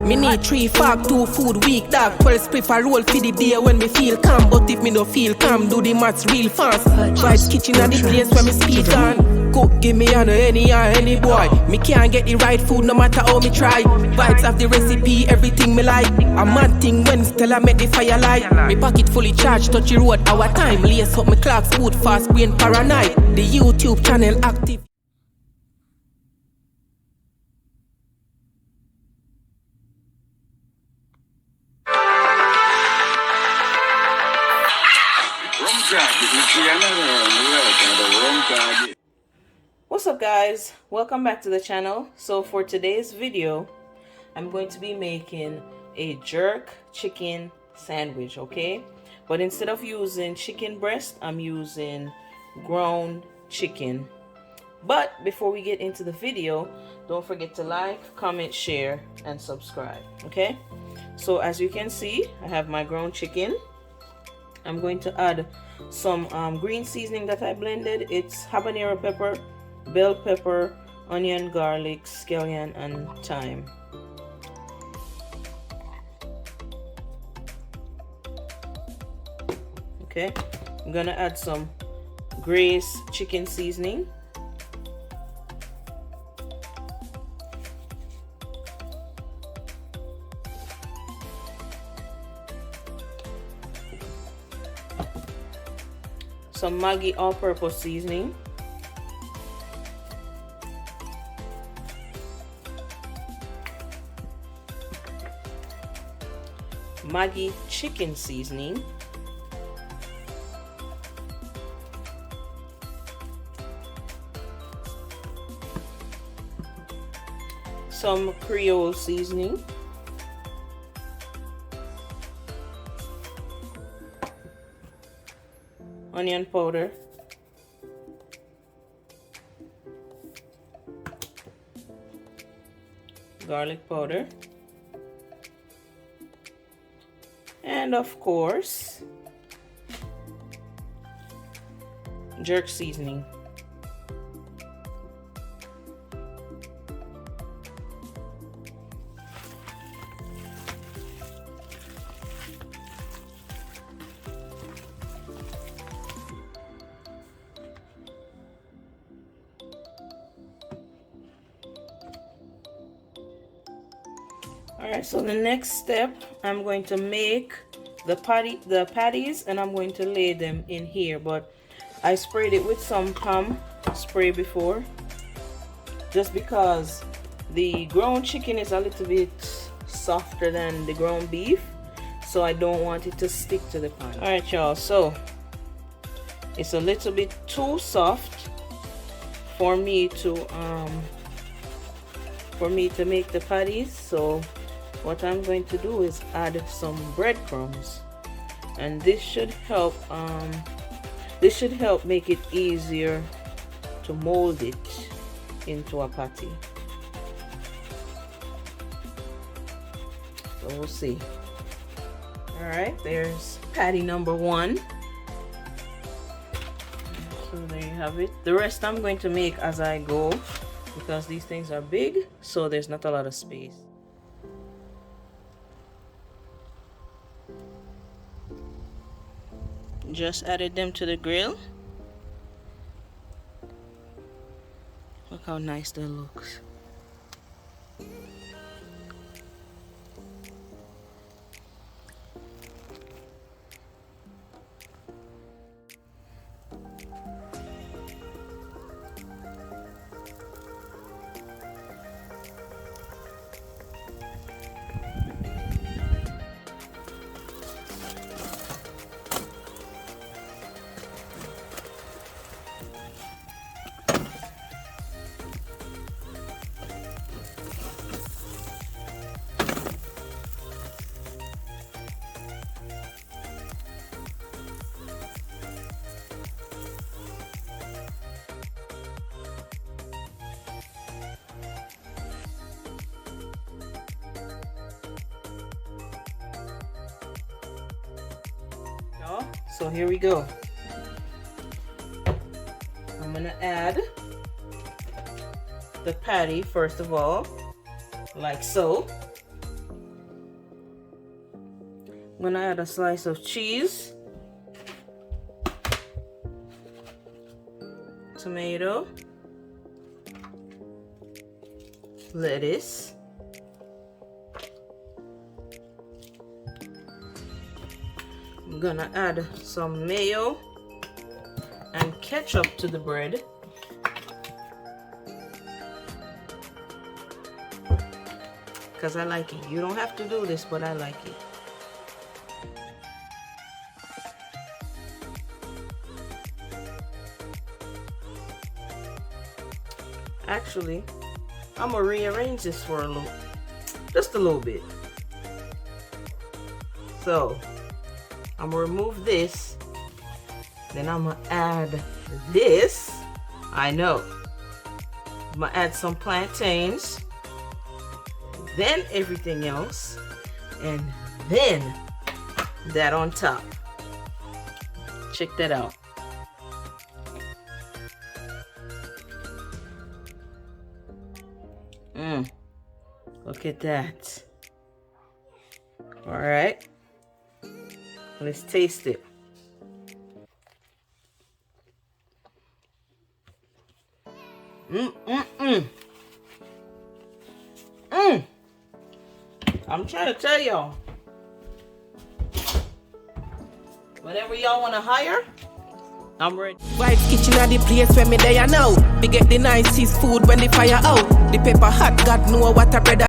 Me need 3 fork, 2 food week, dog. 12 spliff a roll for the day when me feel calm. But if me no feel calm, do the maths real fast. Vibes kitchen at the place where me speed on. Cook, give me on any boy. Me can't get the right food no matter how me try. Vibes of the recipe, everything me like. A mad thing when Stella make the fire light. Me pocket fully charged, touch the road our time. Lace up me clocks, food fast, brain paranoid. The YouTube channel active. What's up, guys? Welcome back to the channel. So for today's video, I'm going to be making a jerk chicken sandwich, okay? But instead of using chicken breast, I'm using ground chicken. But before we get into the video, don't forget to like, comment, share, and subscribe, okay? So as you can see, I have my ground chicken. I'm going to add some green seasoning that I blended. It's habanero pepper, bell pepper, onion, garlic, scallion, and thyme. Okay, I'm gonna add some Grace chicken seasoning. Some Maggi all-purpose seasoning. Maggi chicken seasoning. Some Creole seasoning. Onion powder. Garlic powder. And of course, jerk seasoning. Alright, so the next step, I'm going to make the patties and I'm going to lay them in here, but I sprayed it with some palm spray before, just because the ground chicken is a little bit softer than the ground beef, so I don't want it to stick to the pan. Alright y'all, so it's a little bit too soft for me to make the patties, so what I'm going to do is add some breadcrumbs, and this should help make it easier to mold it into a patty. So we'll see. All right, there's patty number 1. So there you have it. The rest I'm going to make as I go, because these things are big, so there's not a lot of space. Just added them to the grill. Look how nice that looks. So here we go. I'm gonna add the patty first of all, like so. I'm gonna add a slice of cheese, tomato, lettuce, I'm gonna add some mayo and ketchup to the bread. Because I like it. You don't have to do this, but I like it. Actually, I'm gonna rearrange this for a little, just a little bit. So, I'm gonna remove this. Then I'm gonna add this. I know. I'm gonna add some plantains. Then everything else, and then that on top. Check that out. Look at that. All right, let's taste it. I'm trying to tell y'all, whatever y'all want to hire, I'm ready. Wife's kitchen at the place where me there now. We get the nicest food when the fire out. The pepper hot, God know what a bread